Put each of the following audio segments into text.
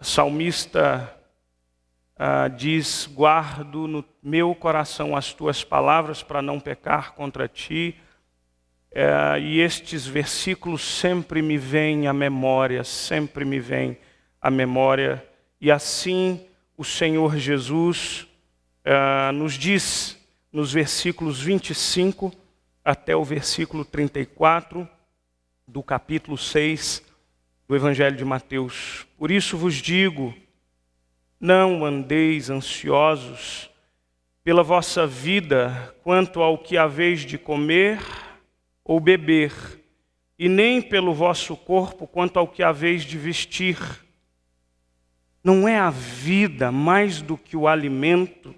salmista diz: guardo no meu coração as tuas palavras para não pecar contra ti. E estes versículos sempre me vêm à memória, sempre me vêm à memória. E assim o Senhor Jesus nos diz nos versículos 25 até o versículo 34 do capítulo 6 do Evangelho de Mateus. Por isso vos digo, não andeis ansiosos pela vossa vida quanto ao que haveis de comer ou beber, e nem pelo vosso corpo quanto ao que haveis de vestir. Não é a vida mais do que o alimento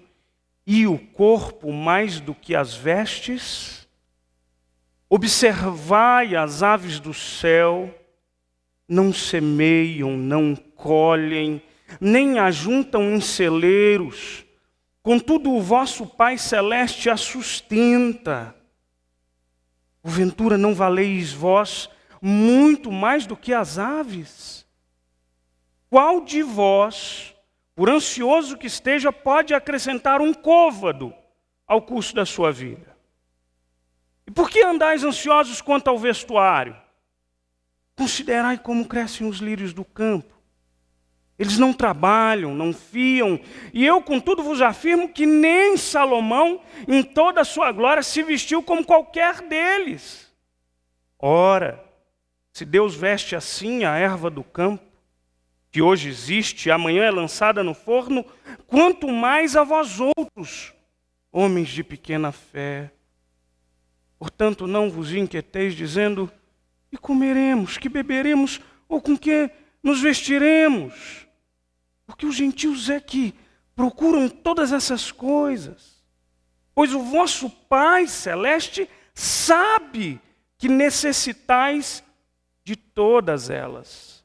e o corpo mais do que as vestes? Observai as aves do céu, não semeiam, não colhem, nem ajuntam em celeiros, contudo o vosso Pai Celeste as sustenta. Porventura não valeis vós muito mais do que as aves? Qual de vós, por ansioso que esteja, pode acrescentar um côvado ao curso da sua vida? E por que andais ansiosos quanto ao vestuário? Considerai como crescem os lírios do campo. Eles não trabalham, não fiam, e eu, contudo, vos afirmo que nem Salomão, em toda a sua glória, se vestiu como qualquer deles. Ora, se Deus veste assim a erva do campo, que hoje existe e amanhã é lançada no forno, quanto mais a vós outros, homens de pequena fé. Portanto, não vos inquieteis, dizendo: que comeremos, que beberemos, ou com que nos vestiremos? Porque os gentios é que procuram todas essas coisas. Pois o vosso Pai Celeste sabe que necessitais de todas elas.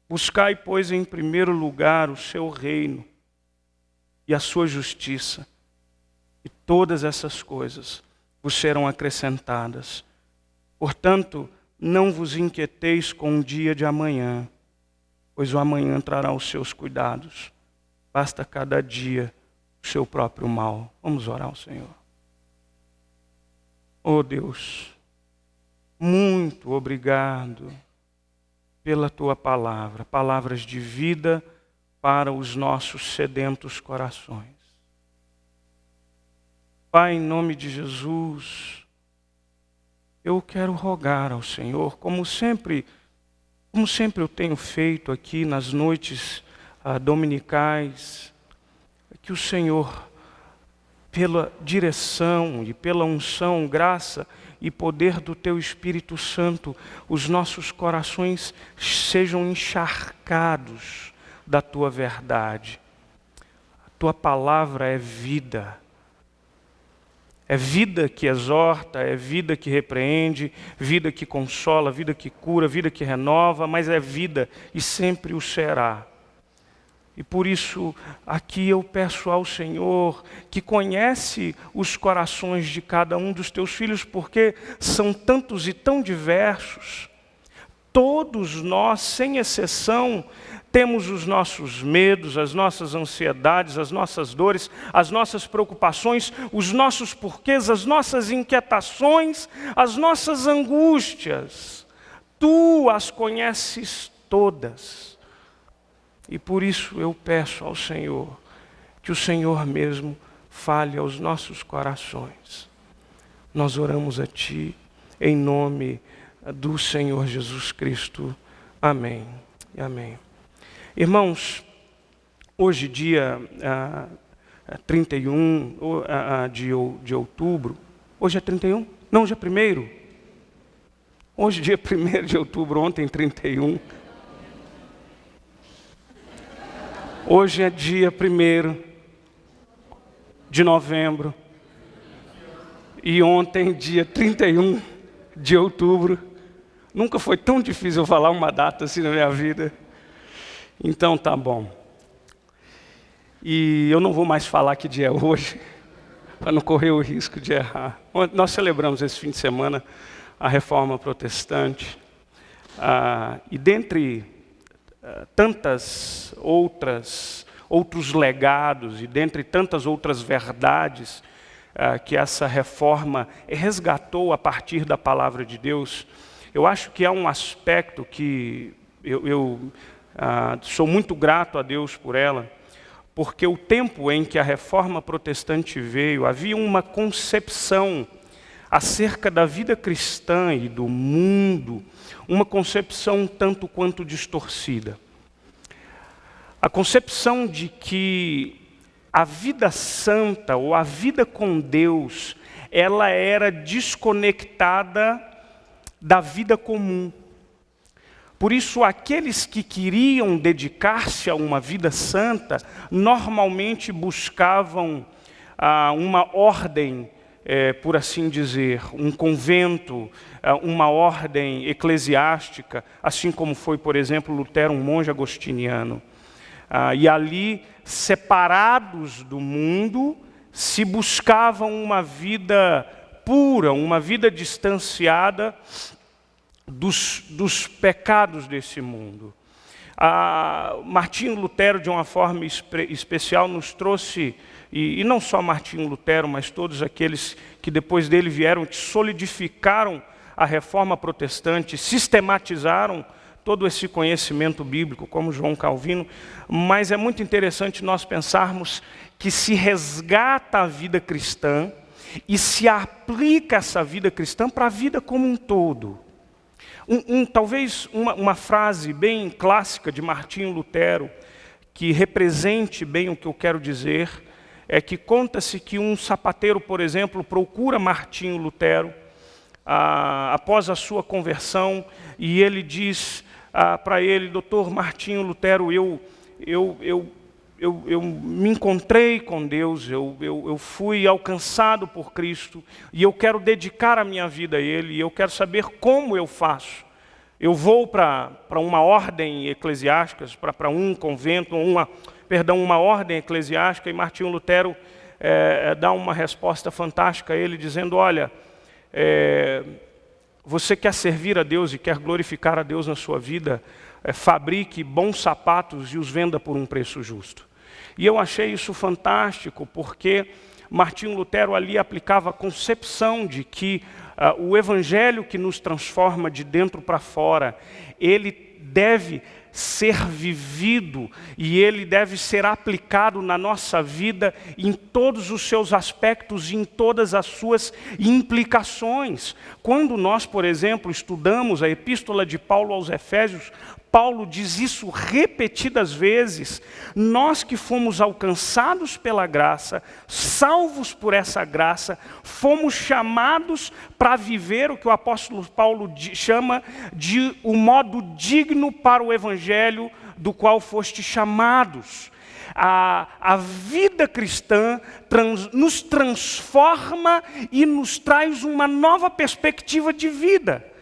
Buscai, pois, em primeiro lugar o seu reino e a sua justiça, e todas essas coisas vos serão acrescentadas. Portanto, não vos inquieteis com o dia de amanhã, pois o amanhã trará os seus cuidados. Basta cada dia o seu próprio mal. Vamos orar ao Senhor. Oh Deus, muito obrigado pela tua palavra, palavras de vida para os nossos sedentos corações. Pai, em nome de Jesus, eu quero rogar ao Senhor, como sempre eu tenho feito aqui nas noites dominicais, que o Senhor, pela direção e pela unção, graça e poder do Teu Espírito Santo, os nossos corações sejam encharcados da Tua verdade. A Tua palavra é vida. É vida que exorta, é vida que repreende, vida que consola, vida que cura, vida que renova, mas é vida e sempre o será. E por isso, aqui eu peço ao Senhor, que conhece os corações de cada um dos teus filhos, porque são tantos e tão diversos. Todos nós, sem exceção, temos os nossos medos, as nossas ansiedades, as nossas dores, as nossas preocupações, os nossos porquês, as nossas inquietações, as nossas angústias. Tu as conheces todas. E por isso eu peço ao Senhor, que o Senhor mesmo fale aos nossos corações. Nós oramos a Ti, em nome do Senhor Jesus Cristo. Amém e amém. Irmãos, hoje dia 31 de outubro, hoje é 31? Não, hoje é 1º. Hoje dia 1º de outubro, ontem 31. Hoje é dia 1º de novembro e ontem dia 31 de outubro. Nunca foi tão difícil eu falar uma data assim na minha vida. Então tá bom. E eu não vou mais falar que dia é hoje, para não correr o risco de errar. Nós celebramos esse fim de semana a Reforma Protestante. E dentre tantas outros legados e dentre tantas outras verdades que essa reforma resgatou a partir da palavra de Deus, eu acho que há um aspecto que eu sou muito grato a Deus por ela, porque o tempo em que a reforma protestante veio, havia uma concepção acerca da vida cristã e do mundo, uma concepção tanto quanto distorcida. A concepção de que a vida santa ou a vida com Deus, ela era desconectada da vida comum. Por isso, aqueles que queriam dedicar-se a uma vida santa, normalmente buscavam uma ordem, por assim dizer, um convento, uma ordem eclesiástica, assim como foi, por exemplo, Lutero, um monge agostiniano. E ali, separados do mundo, se buscavam uma vida pura, uma vida distanciada dos pecados desse mundo. Martinho Lutero, de uma forma especial, nos trouxe, e não só Martinho Lutero, mas todos aqueles que depois dele vieram, que solidificaram a reforma protestante, sistematizaram todo esse conhecimento bíblico, como João Calvino, mas é muito interessante nós pensarmos que se resgata a vida cristã e se aplica essa vida cristã para a vida como um todo. Talvez uma frase bem clássica de Martinho Lutero, que represente bem o que eu quero dizer, é que conta-se que um sapateiro, por exemplo, procura Martinho Lutero após a sua conversão, e ele diz para ele: doutor Martinho Lutero, eu me encontrei com Deus, eu fui alcançado por Cristo, e eu quero dedicar a minha vida a Ele, e eu quero saber como eu faço. Eu vou para uma ordem eclesiástica, para um convento, uma ordem eclesiástica, e Martinho Lutero dá uma resposta fantástica a ele, dizendo: olha, você quer servir a Deus e quer glorificar a Deus na sua vida, fabrique bons sapatos e os venda por um preço justo. E eu achei isso fantástico, porque Martinho Lutero ali aplicava a concepção de que o evangelho que nos transforma de dentro para fora, ele deve ser vivido e ele deve ser aplicado na nossa vida em todos os seus aspectos e em todas as suas implicações. Quando nós, por exemplo, estudamos a epístola de Paulo aos Efésios, Paulo diz isso repetidas vezes: nós que fomos alcançados pela graça, salvos por essa graça, fomos chamados para viver o que o apóstolo Paulo chama de o modo digno para o evangelho do qual foste chamados. A vida cristã nos transforma e nos traz uma nova perspectiva de vida.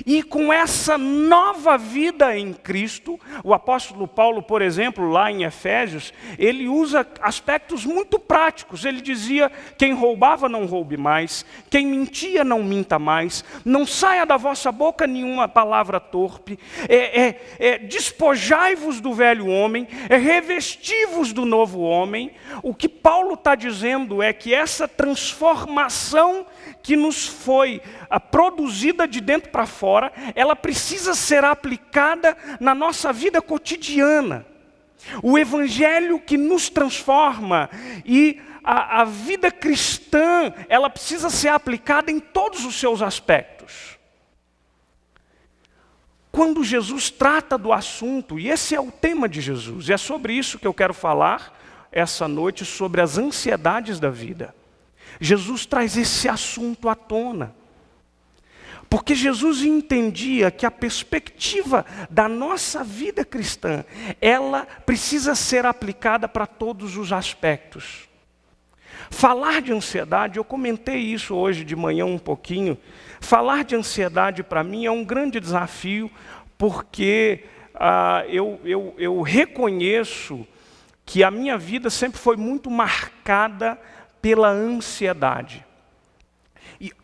E com essa nova vida em Cristo, o apóstolo Paulo, por exemplo, lá em Efésios, ele usa aspectos muito práticos. Ele dizia: quem roubava não roube mais, quem mentia não minta mais, não saia da vossa boca nenhuma palavra torpe, despojai-vos do velho homem, revesti-vos do novo homem. O que Paulo está dizendo é que essa transformação que nos foi produzida de dentro para fora, ela precisa ser aplicada na nossa vida cotidiana. O evangelho que nos transforma e a vida cristã, ela precisa ser aplicada em todos os seus aspectos. Quando Jesus trata do assunto, e esse é o tema de Jesus, e é sobre isso que eu quero falar essa noite, sobre as ansiedades da vida. Jesus traz esse assunto à tona, porque Jesus entendia que a perspectiva da nossa vida cristã, ela precisa ser aplicada para todos os aspectos. Falar de ansiedade, eu comentei isso hoje de manhã um pouquinho, falar de ansiedade para mim é um grande desafio, porque eu reconheço que a minha vida sempre foi muito marcada pela ansiedade.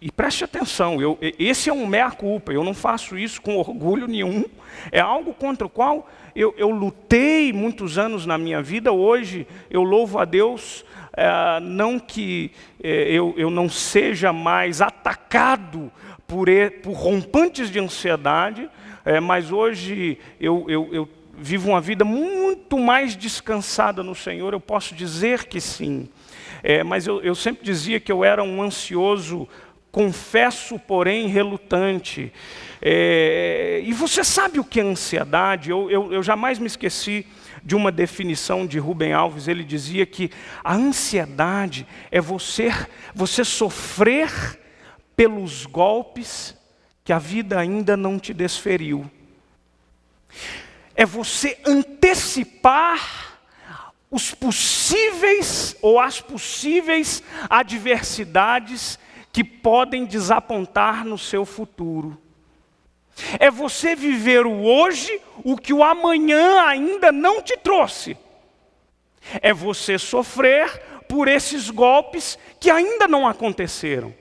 E preste atenção, esse é um mea-culpa, eu não faço isso com orgulho nenhum. É algo contra o qual eu lutei muitos anos na minha vida. Hoje eu louvo a Deus, não que eu não seja mais atacado por rompantes de ansiedade, mas hoje eu vivo uma vida muito mais descansada no Senhor, eu posso dizer que sim. Mas eu sempre dizia que eu era um ansioso, confesso, porém relutante. E você sabe o que é ansiedade? Eu jamais me esqueci de uma definição de Rubem Alves. Ele dizia que a ansiedade é você sofrer pelos golpes que a vida ainda não te desferiu. É você antecipar os possíveis ou as possíveis adversidades que podem desapontar no seu futuro. É você viver o hoje, o que o amanhã ainda não te trouxe. É você sofrer por esses golpes que ainda não aconteceram.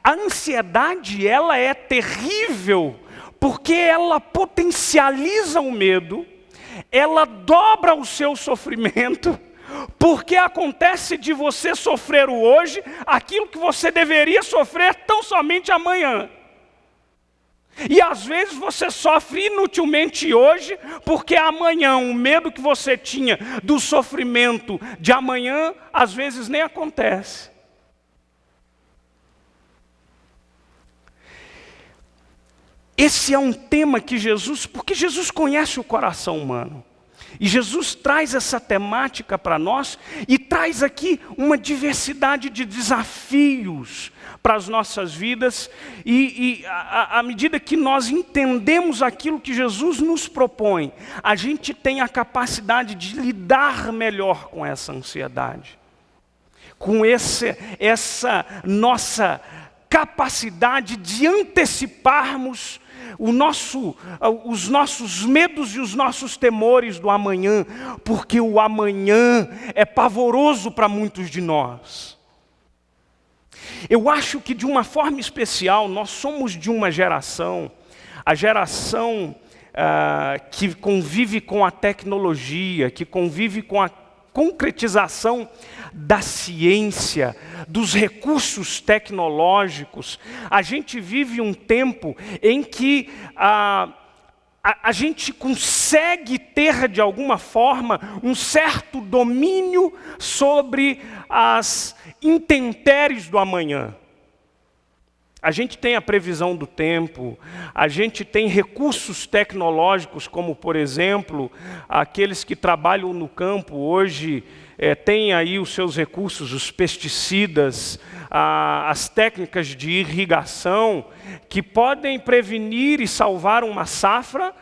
A ansiedade, ela é terrível, porque ela potencializa o medo, ela dobra o seu sofrimento, porque acontece de você sofrer o hoje, aquilo que você deveria sofrer tão somente amanhã. E às vezes você sofre inutilmente hoje, porque amanhã o medo que você tinha do sofrimento de amanhã, às vezes nem acontece. Esse é um tema que porque Jesus conhece o coração humano. E Jesus traz essa temática para nós e traz aqui uma diversidade de desafios para as nossas vidas. E à medida que nós entendemos aquilo que Jesus nos propõe, a gente tem a capacidade de lidar melhor com essa ansiedade. Com essa nossa capacidade de anteciparmos os nossos medos e os nossos temores do amanhã, porque o amanhã é pavoroso para muitos de nós. Eu acho que de uma forma especial, nós somos de uma geração, a geração que convive com a tecnologia, que convive com a concretização da ciência, dos recursos tecnológicos. A gente vive um tempo em que a gente consegue ter, de alguma forma, um certo domínio sobre as intempéries do amanhã. A gente tem a previsão do tempo, a gente tem recursos tecnológicos, como, por exemplo, aqueles que trabalham no campo hoje, têm aí os seus recursos, os pesticidas, as técnicas de irrigação, que podem prevenir e salvar uma safra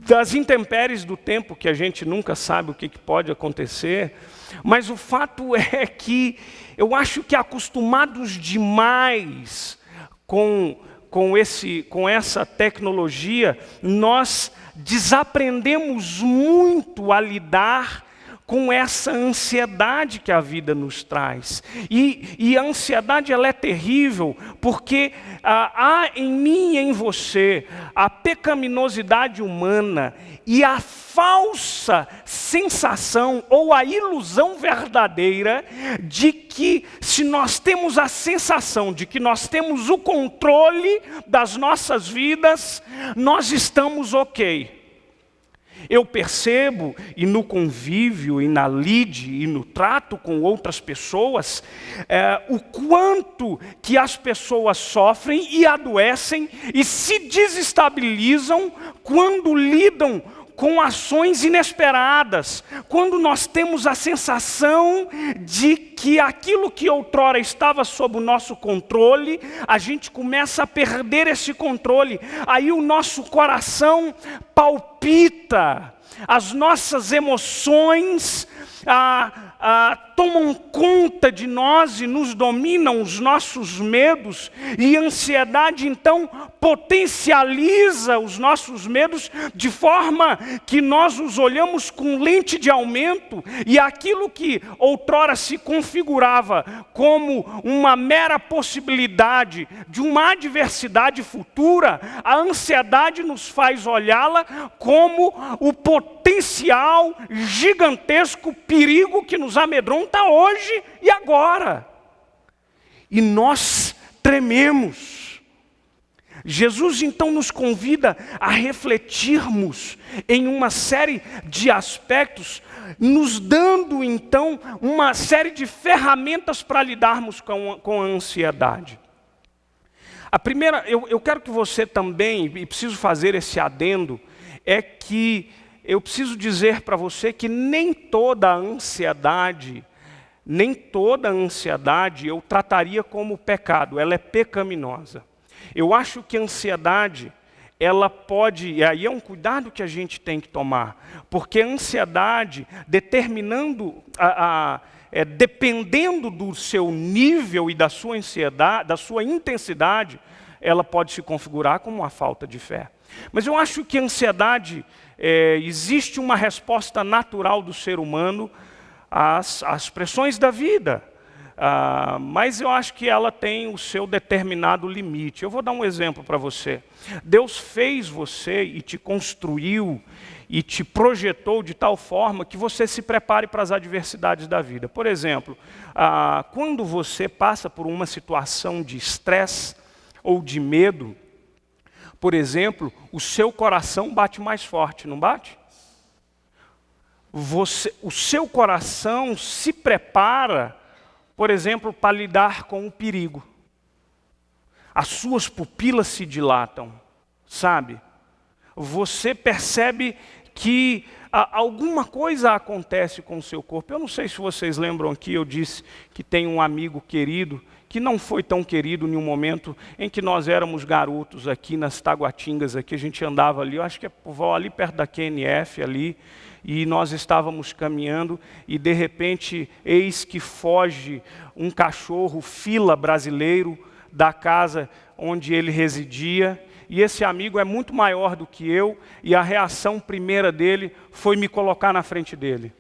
das intempéries do tempo, que a gente nunca sabe o que pode acontecer. Mas o fato é que eu acho que acostumados demais com essa tecnologia, nós desaprendemos muito a lidar com essa ansiedade que a vida nos traz. E a ansiedade, ela é terrível, porque há em mim e em você a pecaminosidade humana e a falsa sensação ou a ilusão verdadeira de que, se nós temos a sensação de que nós temos o controle das nossas vidas, nós estamos ok. Eu percebo, e no convívio, e na lide, e no trato com outras pessoas, o quanto que as pessoas sofrem e adoecem e se desestabilizam quando lidam com ações inesperadas, quando nós temos a sensação de que aquilo que outrora estava sob o nosso controle, a gente começa a perder esse controle, aí o nosso coração palpita, as nossas emoções tomam conta de nós e nos dominam os nossos medos, e a ansiedade então potencializa os nossos medos de forma que nós os olhamos com lente de aumento, e aquilo que outrora se configurava como uma mera possibilidade de uma adversidade futura, a ansiedade nos faz olhá-la como o potencial gigantesco perigo que nos amedronta hoje e agora. E nós trememos. Jesus então nos convida a refletirmos em uma série de aspectos, nos dando então uma série de ferramentas para lidarmos com a ansiedade. A primeira, eu quero que você também, e preciso fazer esse adendo, é que eu preciso dizer para você que nem toda ansiedade eu trataria como pecado, ela é pecaminosa. Eu acho que a ansiedade, ela pode, e aí é um cuidado que a gente tem que tomar, porque a ansiedade, dependendo do seu nível e da sua ansiedade, da sua intensidade, ela pode se configurar como uma falta de fé. Mas eu acho que a ansiedade, existe uma resposta natural do ser humano às pressões da vida. Mas eu acho que ela tem o seu determinado limite. Eu vou dar um exemplo para você. Deus fez você e te construiu e te projetou de tal forma que você se prepare para as adversidades da vida. Por exemplo, quando você passa por uma situação de estresse ou de medo, por exemplo, o seu coração bate mais forte, não bate? O seu coração se prepara, por exemplo, para lidar com o perigo. As suas pupilas se dilatam, sabe? Você percebe que alguma coisa acontece com o seu corpo. Eu não sei se vocês lembram aqui, eu disse que tem um amigo querido, que não foi tão querido em um momento em que nós éramos garotos aqui nas Taguatingas, aqui a gente andava ali, eu acho que é ali perto da QNF ali, e nós estávamos caminhando e de repente eis que foge um cachorro fila brasileiro da casa onde ele residia, e esse amigo é muito maior do que eu, e a reação primeira dele foi me colocar na frente dele.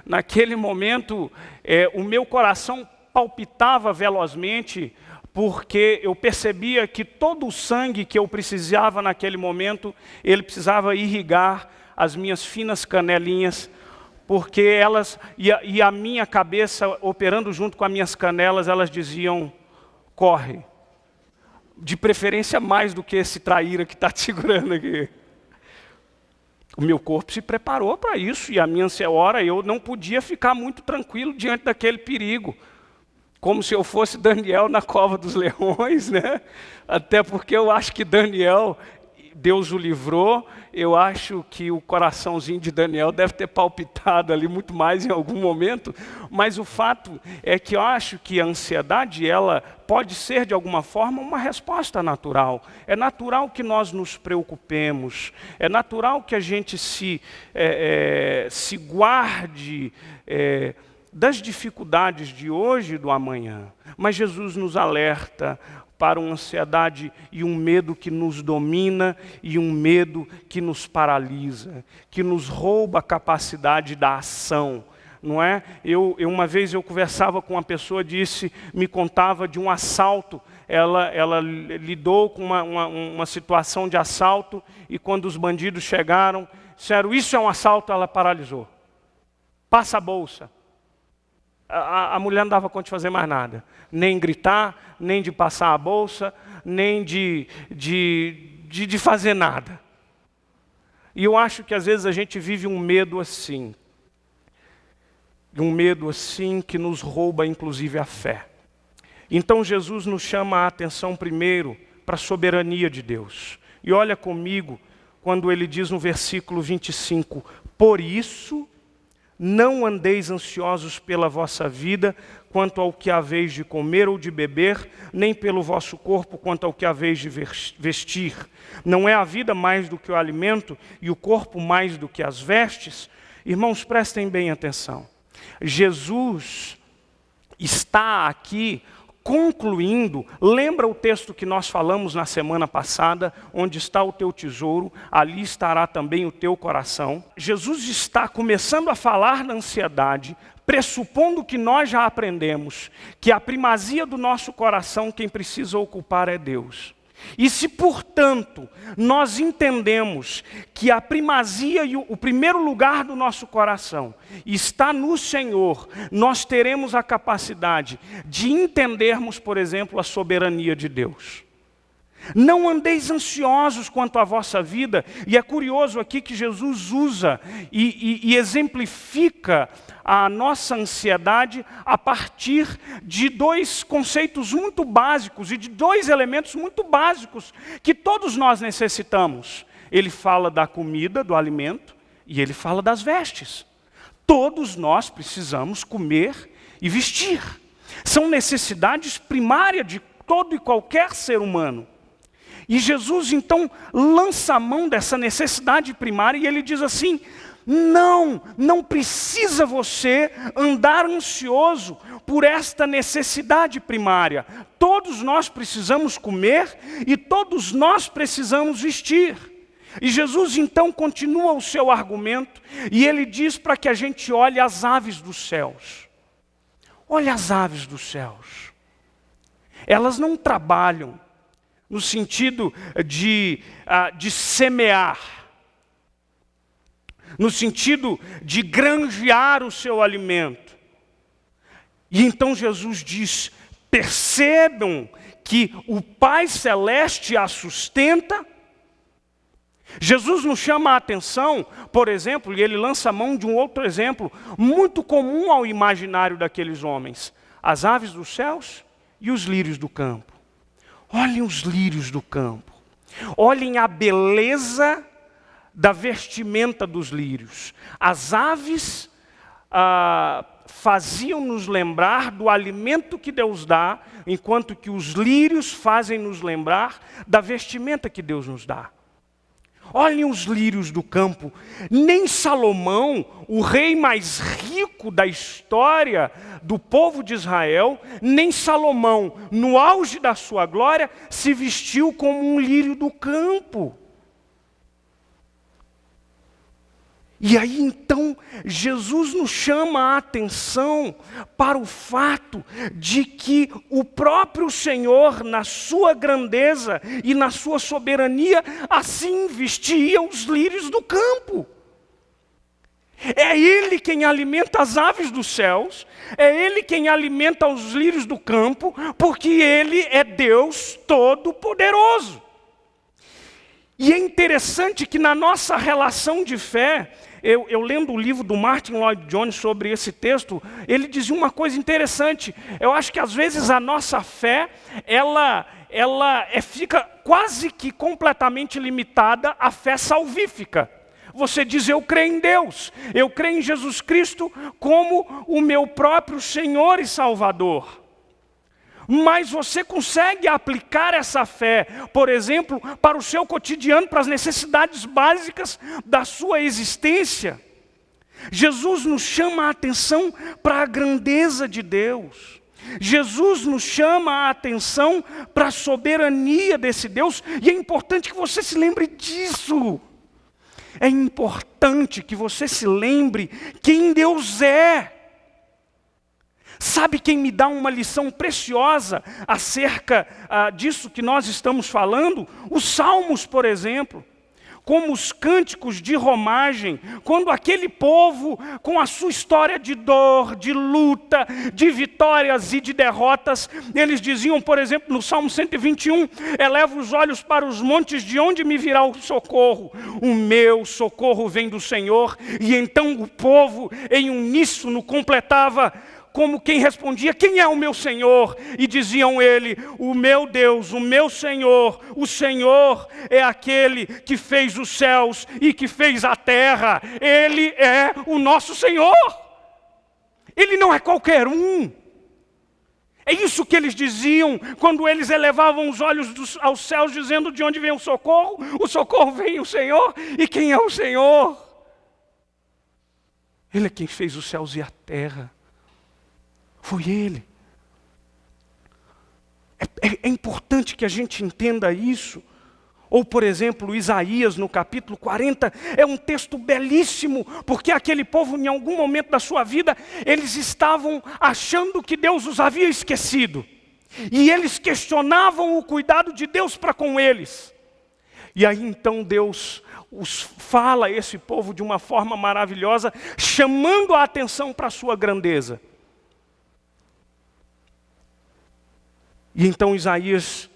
Naquele momento, o meu coração palpitava velozmente, porque eu percebia que todo o sangue que eu precisava naquele momento, ele precisava irrigar as minhas finas canelinhas, porque elas, e a minha cabeça operando junto com as minhas canelas, elas diziam, corre. De preferência mais do que esse traíra que está te segurando aqui. O meu corpo se preparou para isso, e a minha hora eu não podia ficar muito tranquilo diante daquele perigo. Como se eu fosse Daniel na cova dos leões, né? Até porque eu acho que Daniel, Deus o livrou, eu acho que o coraçãozinho de Daniel deve ter palpitado ali muito mais em algum momento, mas o fato é que eu acho que a ansiedade, ela pode ser de alguma forma uma resposta natural. É natural que nós nos preocupemos, é natural que a gente se guarde das dificuldades de hoje e do amanhã. Mas Jesus nos alerta para uma ansiedade e um medo que nos domina e um medo que nos paralisa, que nos rouba a capacidade da ação, não é? Uma vez eu conversava com uma pessoa, me contava de um assalto, ela lidou com uma situação de assalto, e quando os bandidos chegaram, disseram, isso é um assalto, ela paralisou. Passa a bolsa. A mulher não dava conta de fazer mais nada, nem gritar, nem de passar a bolsa, nem de fazer nada. E eu acho que às vezes a gente vive um medo assim que nos rouba inclusive a fé. Então Jesus nos chama a atenção primeiro para a soberania de Deus. E olha comigo quando ele diz no versículo 25, por isso Não andeis ansiosos pela vossa vida, quanto ao que haveis de comer ou de beber, nem pelo vosso corpo, quanto ao que haveis de vestir. Não é a vida mais do que o alimento, e o corpo mais do que as vestes? Irmãos, prestem bem atenção. Jesus está aqui concluindo, lembra o texto que nós falamos na semana passada, onde está o teu tesouro, ali estará também o teu coração. Jesus está começando a falar da ansiedade, pressupondo que nós já aprendemos que a primazia do nosso coração, quem precisa ocupar é Deus. E se, portanto, nós entendemos que a primazia e o primeiro lugar do nosso coração está no Senhor, nós teremos a capacidade de entendermos, por exemplo, a soberania de Deus. Não andeis ansiosos quanto à vossa vida, e é curioso aqui que Jesus usa e exemplifica a nossa ansiedade a partir de dois conceitos muito básicos e de dois elementos muito básicos que todos nós necessitamos. Ele fala da comida, do alimento, e ele fala das vestes. Todos nós precisamos comer e vestir. São necessidades primárias de todo e qualquer ser humano. E Jesus, então, lança a mão dessa necessidade primária e ele diz assim: não precisa você andar ansioso por esta necessidade primária. Todos nós precisamos comer e todos nós precisamos vestir. E Jesus, então, continua o seu argumento e ele diz para que a gente olhe as aves dos céus. Olha as aves dos céus. Elas não trabalham no sentido de semear, no sentido de granjear o seu alimento. E então Jesus diz: percebam que o Pai Celeste a sustenta. Jesus nos chama a atenção, por exemplo, e ele lança a mão de um outro exemplo, muito comum ao imaginário daqueles homens: as aves dos céus e os lírios do campo. Olhem os lírios do campo, olhem a beleza da vestimenta dos lírios. As aves faziam-nos lembrar do alimento que Deus dá, enquanto que os lírios fazem nos lembrar da vestimenta que Deus nos dá. Olhem os lírios do campo. Nem Salomão, o rei mais rico da história do povo de Israel, nem Salomão, no auge da sua glória, se vestiu como um lírio do campo. E aí então Jesus nos chama a atenção para o fato de que o próprio Senhor, na sua grandeza e na sua soberania, assim vestia os lírios do campo. É Ele quem alimenta as aves dos céus, é Ele quem alimenta os lírios do campo, porque Ele é Deus Todo-Poderoso. E é interessante que na nossa relação de fé, eu lendo o livro do Martin Lloyd Jones sobre esse texto, ele dizia uma coisa interessante. Eu acho que às vezes a nossa fé, ela fica quase que completamente limitada à fé salvífica. Você diz: eu creio em Deus, eu creio em Jesus Cristo como o meu próprio Senhor e Salvador. Mas você consegue aplicar essa fé, por exemplo, para o seu cotidiano, para as necessidades básicas da sua existência? Jesus nos chama a atenção para a grandeza de Deus. Jesus nos chama a atenção para a soberania desse Deus. E é importante que você se lembre disso. É importante que você se lembre quem Deus é. Sabe quem me dá uma lição preciosa acerca disso que nós estamos falando? Os Salmos, por exemplo. Como os cânticos de romagem, quando aquele povo, com a sua história de dor, de luta, de vitórias e de derrotas, eles diziam, por exemplo, no Salmo 121, eleva os olhos para os montes, de onde me virá o socorro? O meu socorro vem do Senhor. E então o povo, em uníssono, completava: como quem respondia: quem é o meu Senhor? E diziam ele: o meu Deus, o meu Senhor, o Senhor é aquele que fez os céus e que fez a terra. Ele é o nosso Senhor. Ele não é qualquer um. É isso que eles diziam quando eles elevavam os olhos aos céus, dizendo: de onde vem o socorro? O socorro vem do Senhor. E quem é o Senhor? Ele é quem fez os céus e a terra. Foi Ele. É importante que a gente entenda isso. Ou, por exemplo, Isaías, no capítulo 40, é um texto belíssimo, porque aquele povo, em algum momento da sua vida, eles estavam achando que Deus os havia esquecido. E eles questionavam o cuidado de Deus para com eles. E aí então Deus fala a esse povo de uma forma maravilhosa, chamando a atenção para a sua grandeza. E então Isaías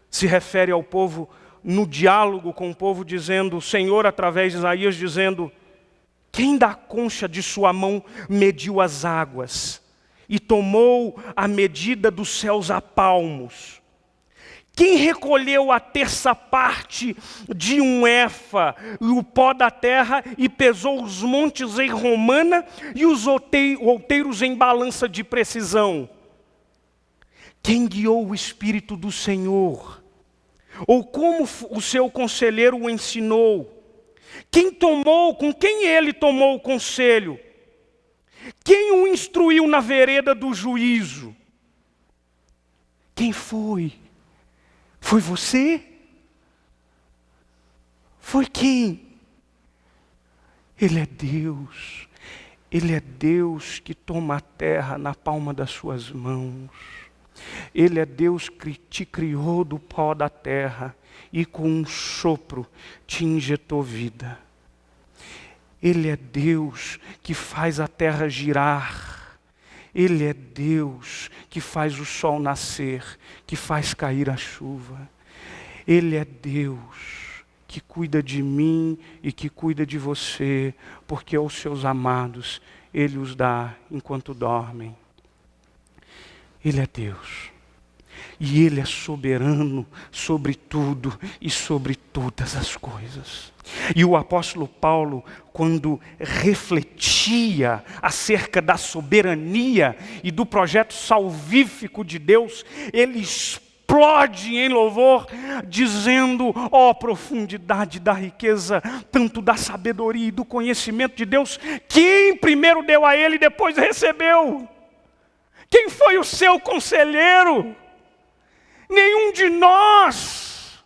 se refere ao povo no diálogo com o povo, dizendo, o Senhor através de Isaías dizendo: quem da concha de sua mão mediu as águas e tomou a medida dos céus a palmos? Quem recolheu a terça parte de um efa e o pó da terra e pesou os montes em romana e os outeiros em balança de precisão? Quem guiou o Espírito do Senhor? Ou como o seu conselheiro o ensinou? Com quem ele tomou o conselho? Quem o instruiu na vereda do juízo? Quem foi? Foi você? Foi quem? Ele é Deus. Ele é Deus que toma a terra na palma das suas mãos. Ele é Deus que te criou do pó da terra e com um sopro te injetou vida. Ele é Deus que faz a terra girar. Ele é Deus que faz o sol nascer, que faz cair a chuva. Ele é Deus que cuida de mim e que cuida de você, porque aos seus amados Ele os dá enquanto dormem. Ele é Deus. E Ele é soberano sobre tudo e sobre todas as coisas. E o apóstolo Paulo, quando refletia acerca da soberania e do projeto salvífico de Deus, ele explode em louvor, dizendo: ó profundidade da riqueza, tanto da sabedoria e do conhecimento de Deus, quem primeiro deu a ele e depois recebeu? Quem foi o seu conselheiro? Nenhum de nós.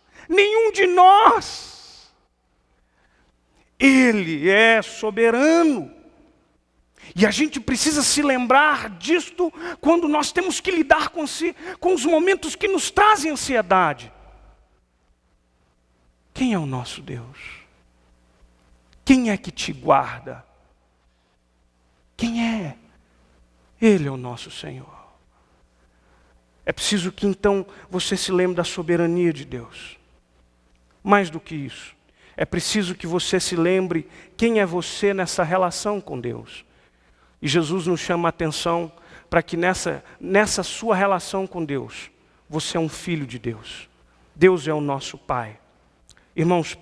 Ele é soberano. E a gente precisa se lembrar disto quando nós temos que lidar com os momentos que nos trazem ansiedade. Quem é o nosso Deus? Quem é que te guarda? Quem é? Ele é o nosso Senhor. É preciso que então você se lembre da soberania de Deus. Mais do que isso, é preciso que você se lembre quem é você nessa relação com Deus. E Jesus nos chama a atenção para que nessa sua relação com Deus, você é um filho de Deus. Deus é o nosso Pai. Irmãos,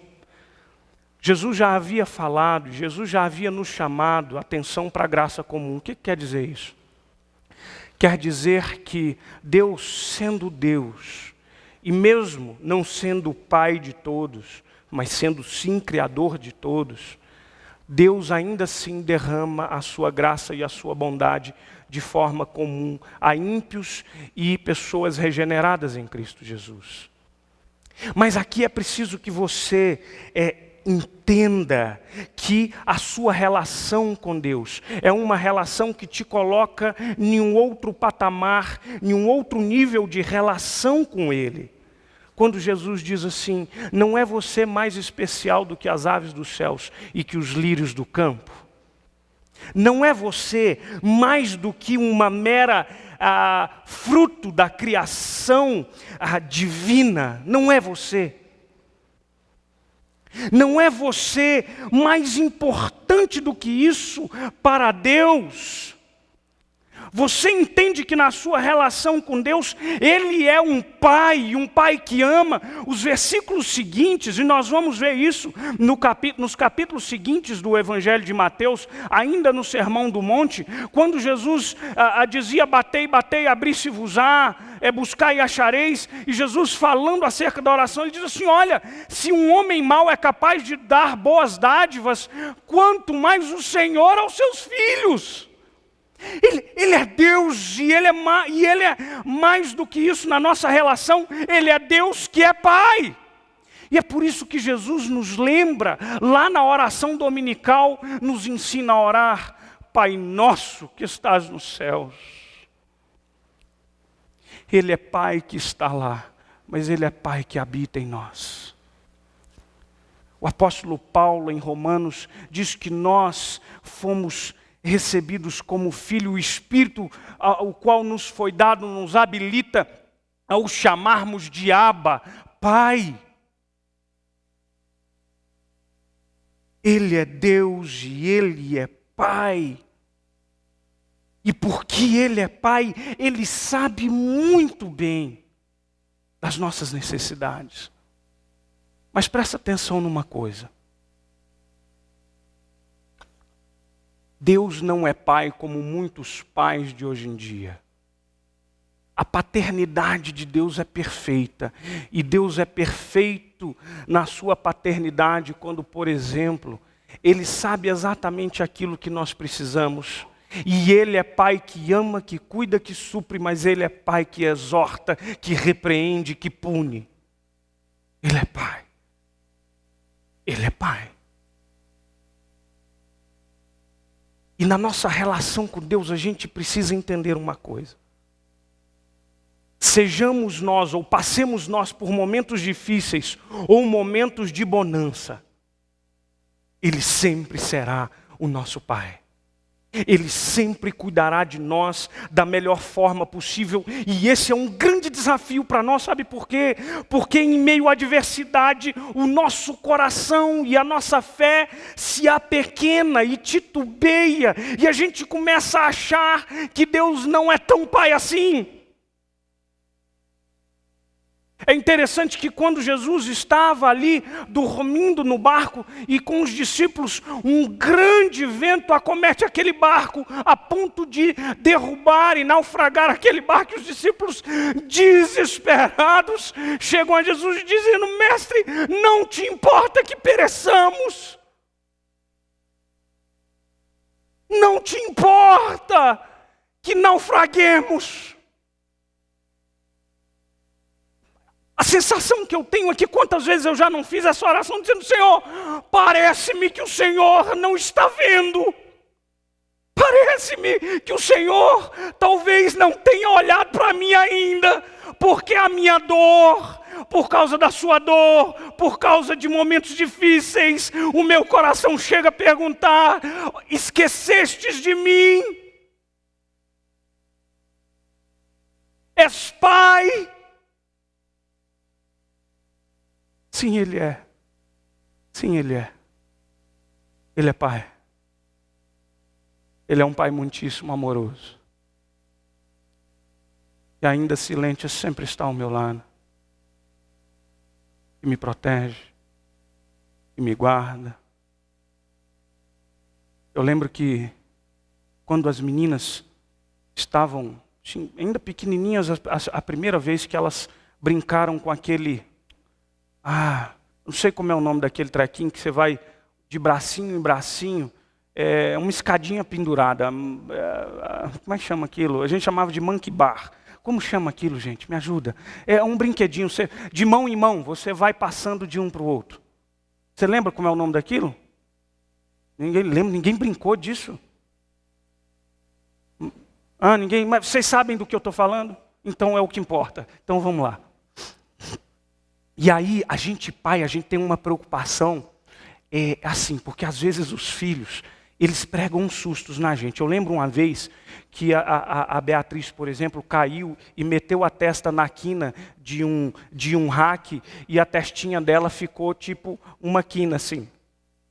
Jesus já havia falado, Jesus já havia nos chamado a atenção para a graça comum. O que quer dizer isso? Quer dizer que Deus, sendo Deus, e mesmo não sendo o Pai de todos, mas sendo sim Criador de todos, Deus ainda assim derrama a sua graça e a sua bondade de forma comum a ímpios e pessoas regeneradas em Cristo Jesus. Mas aqui é preciso que você entenda que a sua relação com Deus é uma relação que te coloca em um outro patamar, em um outro nível de relação com Ele. Quando Jesus diz assim: não é você mais especial do que as aves dos céus e que os lírios do campo? Não é você mais do que uma mera fruto da criação divina? Não é você. Não é você mais importante do que isso para Deus. Você entende que na sua relação com Deus, Ele é um pai que ama. Os versículos seguintes, e nós vamos ver isso nos capítulos seguintes do Evangelho de Mateus, ainda no Sermão do Monte, quando Jesus dizia, batei, batei, abri-se-vos-á, buscai e achareis, e Jesus falando acerca da oração, Ele diz assim, olha, se um homem mau é capaz de dar boas dádivas, quanto mais o Senhor aos seus filhos. Ele é Deus e ele é mais do que isso na nossa relação. Ele é Deus que é Pai. E é por isso que Jesus nos lembra, lá na oração dominical, nos ensina a orar, Pai nosso que estás nos céus. Ele é Pai que está lá, mas Ele é Pai que habita em nós. O apóstolo Paulo, em Romanos, diz que nós fomos recebidos como filho, o Espírito, o qual nos foi dado, nos habilita a o chamarmos de Abba, Pai. Ele é Deus e Ele é Pai. E porque Ele é Pai, Ele sabe muito bem das nossas necessidades. Mas presta atenção numa coisa. Deus não é pai como muitos pais de hoje em dia. A paternidade de Deus é perfeita. E Deus é perfeito na sua paternidade quando, por exemplo, Ele sabe exatamente aquilo que nós precisamos. E Ele é Pai que ama, que cuida, que supre, mas Ele é Pai que exorta, que repreende, que pune. Ele é Pai. Ele é Pai. E na nossa relação com Deus, a gente precisa entender uma coisa. Sejamos nós, ou passemos nós por momentos difíceis, ou momentos de bonança, Ele sempre será o nosso Pai. Ele sempre cuidará de nós da melhor forma possível. E esse é um grande desafio para nós, sabe por quê? Porque em meio à adversidade, o nosso coração e a nossa fé se apequena e titubeia. E a gente começa a achar que Deus não é tão Pai assim. É interessante que quando Jesus estava ali dormindo no barco e com os discípulos, um grande vento acomete aquele barco a ponto de derrubar e naufragar aquele barco. E os discípulos, desesperados, chegam a Jesus dizendo, mestre, não te importa que pereçamos? Não te importa que naufraguemos? A sensação que eu tenho aqui, quantas vezes eu já não fiz essa oração dizendo, Senhor, parece-me que o Senhor não está vendo. Parece-me que o Senhor talvez não tenha olhado para mim ainda, porque a minha dor, por causa da sua dor, por causa de momentos difíceis, o meu coração chega a perguntar, esquecestes de mim? És Pai? Sim, Ele é. Sim, Ele é. Ele é Pai. Ele é um Pai muitíssimo amoroso. E ainda silente sempre está ao meu lado. E me protege. E me guarda. Eu lembro que quando as meninas estavam ainda pequenininhas, a primeira vez que elas brincaram com aquele... não sei como é o nome daquele trequinho que você vai de bracinho em bracinho, uma escadinha pendurada. Como é que chama aquilo? A gente chamava de monkey bar. Como chama aquilo, gente? Me ajuda. É um brinquedinho, de mão em mão, você vai passando de um para o outro. Você lembra como é o nome daquilo? Ninguém lembra, ninguém brincou disso. Ninguém, mas vocês sabem do que eu estou falando? Então é o que importa. Então vamos lá. E aí, a gente pai, a gente tem uma preocupação, assim, porque às vezes os filhos, eles pregam uns sustos na gente. Eu lembro uma vez que a Beatriz, por exemplo, caiu e meteu a testa na quina de um rack e a testinha dela ficou tipo uma quina assim.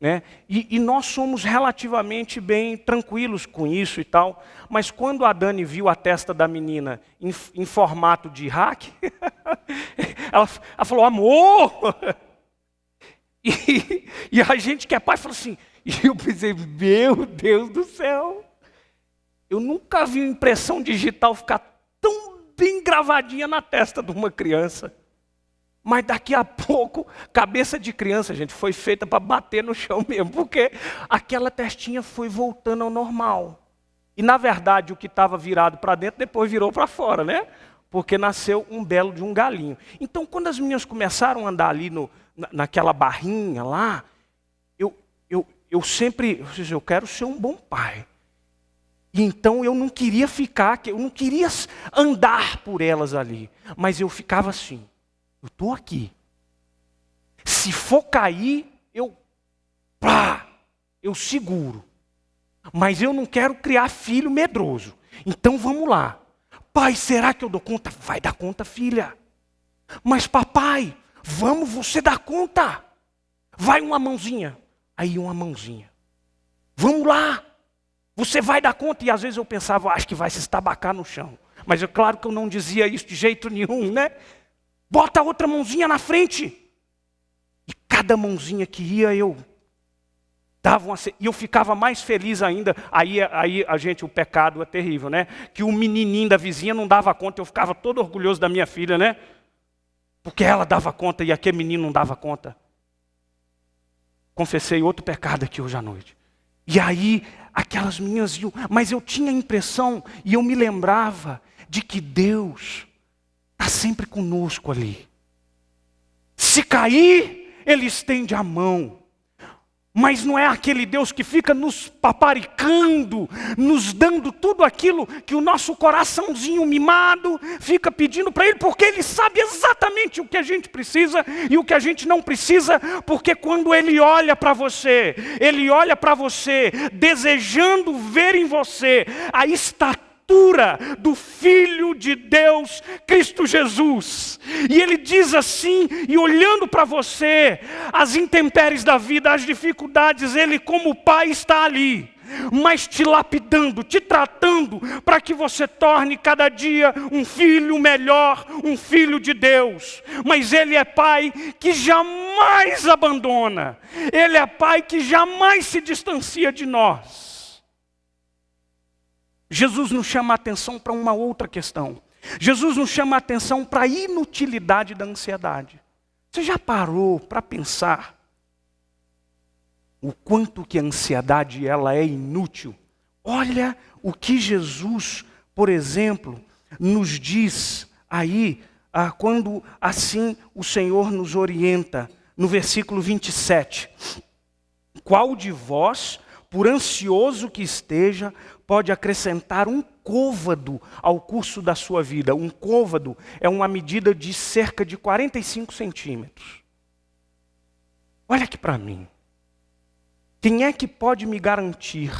né? E nós somos relativamente bem tranquilos com isso e tal, mas quando a Dani viu a testa da menina em formato de hack, ela falou, amor! E a gente que é pai falou assim, e eu pensei, meu Deus do céu, eu nunca vi uma impressão digital ficar tão bem gravadinha na testa de uma criança. Mas daqui a pouco, cabeça de criança, gente, foi feita para bater no chão mesmo, porque aquela testinha foi voltando ao normal. E na verdade o que estava virado para dentro, depois virou para fora, né? Porque nasceu um belo de um galinho. Então quando as meninas começaram a andar ali naquela barrinha lá, eu sempre, eu quero ser um bom pai. E então eu não queria eu não queria andar por elas ali, mas eu ficava assim. Eu estou aqui. Se for cair, eu seguro. Mas eu não quero criar filho medroso. Então vamos lá. Pai, será que eu dou conta? Vai dar conta, filha. Mas papai, vamos, você dá conta. Vai uma mãozinha. Aí uma mãozinha. Vamos lá. Você vai dar conta. E às vezes eu pensava, acho que vai se estabacar no chão. Mas é claro que eu não dizia isso de jeito nenhum, né? Bota a outra mãozinha na frente. E cada mãozinha que ia, eu dava uma... E eu ficava mais feliz ainda. Aí o pecado é terrível, né? Que o menininho da vizinha não dava conta. Eu ficava todo orgulhoso da minha filha, né? Porque ela dava conta e aquele menino não dava conta. Confessei outro pecado aqui hoje à noite. E aí, aquelas meninas iam... Mas eu tinha a impressão, e eu me lembrava, de que Deus está sempre conosco ali. Se cair, Ele estende a mão. Mas não é aquele Deus que fica nos paparicando, nos dando tudo aquilo que o nosso coraçãozinho mimado fica pedindo para Ele, porque Ele sabe exatamente o que a gente precisa e o que a gente não precisa, porque quando Ele olha para você, Ele olha para você desejando ver em você a estatura do Filho de Deus, Cristo Jesus. E Ele diz assim, e olhando para você, as intempéries da vida, as dificuldades, Ele como Pai está ali, mas te lapidando, te tratando, para que você torne cada dia um filho melhor, um filho de Deus. Mas Ele é Pai que jamais abandona, Ele é Pai que jamais se distancia de nós. Jesus nos chama a atenção para uma outra questão. Jesus nos chama a atenção para a inutilidade da ansiedade. Você já parou para pensar o quanto que a ansiedade ela é inútil? Olha o que Jesus, por exemplo, nos diz aí, quando assim o Senhor nos orienta, no versículo 27. Qual de vós, por ansioso que esteja, pode acrescentar um côvado ao curso da sua vida? Um côvado é uma medida de cerca de 45 centímetros. Olha aqui para mim. Quem é que pode me garantir,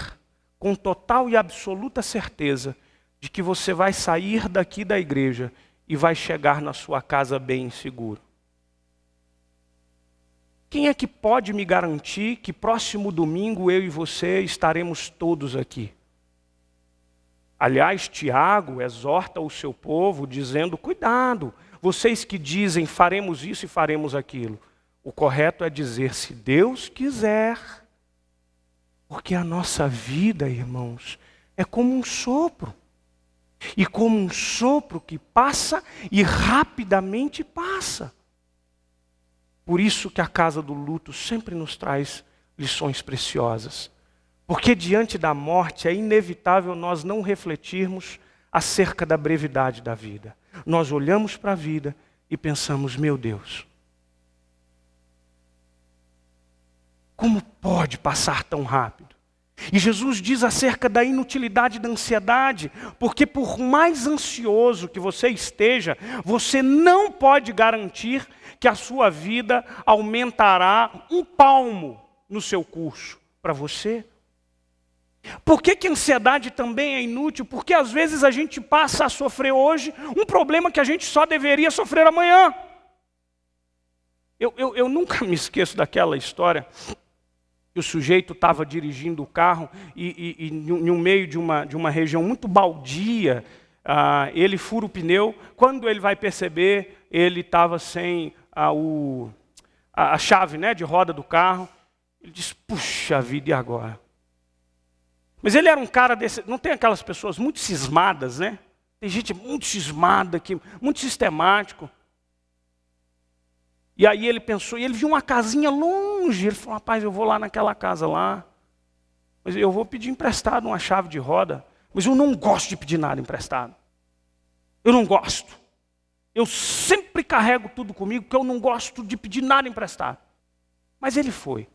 com total e absoluta certeza, de que você vai sair daqui da igreja e vai chegar na sua casa bem seguro? Quem é que pode me garantir que próximo domingo eu e você estaremos todos aqui? Aliás, Tiago exorta o seu povo dizendo, cuidado, vocês que dizem faremos isso e faremos aquilo. O correto é dizer, se Deus quiser. Porque a nossa vida, irmãos, é como um sopro. E como um sopro que passa e rapidamente passa. Por isso que a casa do luto sempre nos traz lições preciosas. Porque diante da morte é inevitável nós não refletirmos acerca da brevidade da vida. Nós olhamos para a vida e pensamos, meu Deus, como pode passar tão rápido? E Jesus diz acerca da inutilidade da ansiedade, porque por mais ansioso que você esteja, você não pode garantir que a sua vida aumentará um palmo no seu curso para você. Por que a ansiedade também é inútil? Porque às vezes a gente passa a sofrer hoje um problema que a gente só deveria sofrer amanhã. Eu nunca me esqueço daquela história que o sujeito estava dirigindo o carro e no meio de uma região muito baldia, ele fura o pneu. Quando ele vai perceber, ele estava sem a chave, né, de roda do carro. Ele diz, puxa vida, e agora? Mas ele era um cara desse, não tem aquelas pessoas muito cismadas, né? Tem gente muito cismada, muito sistemático. E aí ele pensou, e ele viu uma casinha longe. Ele falou, rapaz, eu vou lá naquela casa lá, mas eu vou pedir emprestado uma chave de roda. Mas eu não gosto de pedir nada emprestado. Eu não gosto. Eu sempre carrego tudo comigo, porque eu não gosto de pedir nada emprestado. Mas ele foi.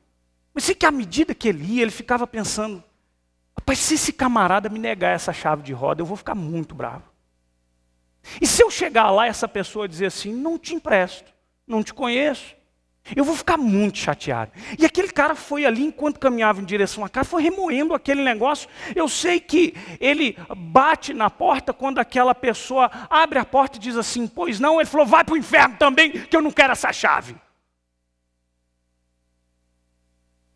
Mas sei que à medida que ele ia, ele ficava pensando, rapaz, se esse camarada me negar essa chave de roda, eu vou ficar muito bravo. E se eu chegar lá e essa pessoa dizer assim, não te empresto, não te conheço, eu vou ficar muito chateado. E aquele cara foi ali, enquanto caminhava em direção à casa, foi remoendo aquele negócio. Eu sei que ele bate na porta quando aquela pessoa abre a porta e diz assim, pois não? Ele falou, vai para o inferno também, que eu não quero essa chave.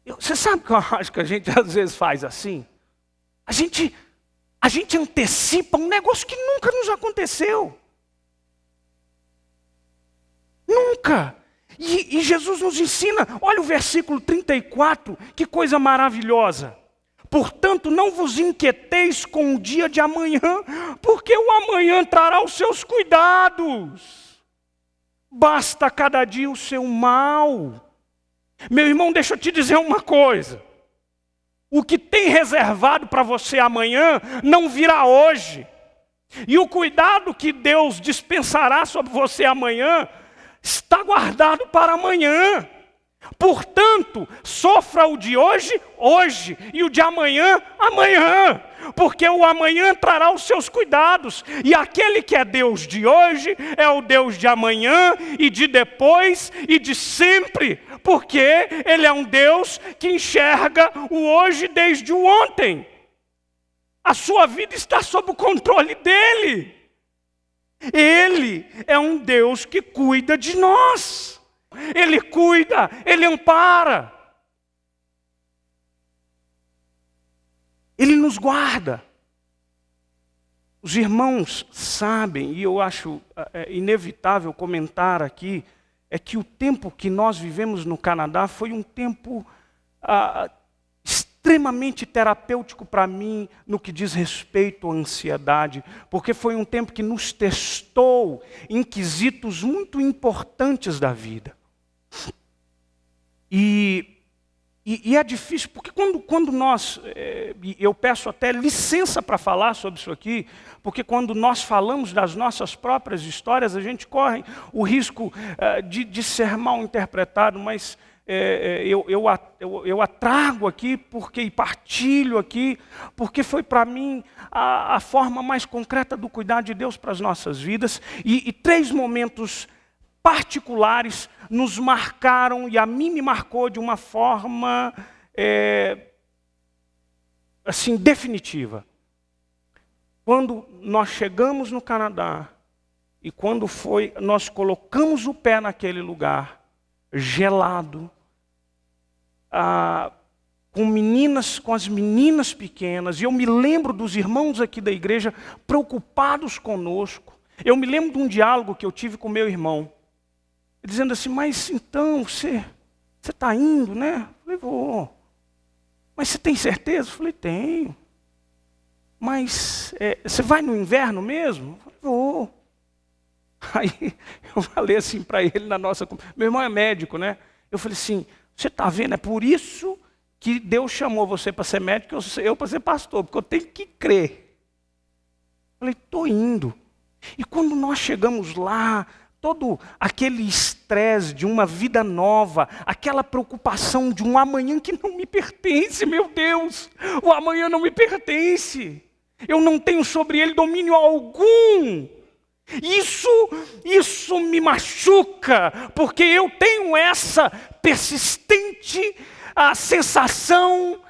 Você sabe que eu acho que a gente às vezes faz assim? A gente antecipa um negócio que nunca nos aconteceu. Nunca. E Jesus nos ensina, olha o versículo 34, que coisa maravilhosa. Portanto, não vos inquieteis com o dia de amanhã, porque o amanhã trará os seus cuidados. Basta cada dia o seu mal. Meu irmão, deixa eu te dizer uma coisa. O que tem reservado para você amanhã não virá hoje. E o cuidado que Deus dispensará sobre você amanhã está guardado para amanhã. Portanto, sofra o de hoje, hoje, e o de amanhã, amanhã. Porque o amanhã trará os seus cuidados. E aquele que é Deus de hoje é o Deus de amanhã e de depois e de sempre. Porque Ele é um Deus que enxerga o hoje desde o ontem. A sua vida está sob o controle dEle. Ele é um Deus que cuida de nós. Ele cuida, Ele ampara. Ele nos guarda. Os irmãos sabem, e eu acho inevitável comentar aqui, é que o tempo que nós vivemos no Canadá foi um tempo extremamente terapêutico para mim no que diz respeito à ansiedade, porque foi um tempo que nos testou em quesitos muito importantes da vida. E é difícil, porque quando nós, eu peço até licença para falar sobre isso aqui, porque quando nós falamos das nossas próprias histórias, a gente corre o risco de ser mal interpretado, mas eu a trago aqui e partilho aqui, porque foi para mim a forma mais concreta do cuidado de Deus para as nossas vidas, e 3 momentos particulares nos marcaram, e a mim me marcou de uma forma assim, definitiva. Quando nós chegamos no Canadá, e quando nós colocamos o pé naquele lugar, gelado, com as meninas pequenas, e eu me lembro dos irmãos aqui da igreja preocupados conosco. Eu me lembro de um diálogo que eu tive com meu irmão, dizendo assim, mas então, você está indo, né? Eu falei, vou. Mas você tem certeza? Eu falei, tenho. Mas você vai no inverno mesmo? Eu falei, vou. Aí eu falei assim para ele na nossa... Meu irmão é médico, né? Eu falei assim, você está vendo? É por isso que Deus chamou você para ser médico, eu para ser pastor, porque eu tenho que crer. Eu falei, estou indo. E quando nós chegamos lá, todo aquele estresse de uma vida nova, aquela preocupação de um amanhã que não me pertence, meu Deus, o amanhã não me pertence, eu não tenho sobre ele domínio algum. Isso me machuca, porque eu tenho essa persistente sensação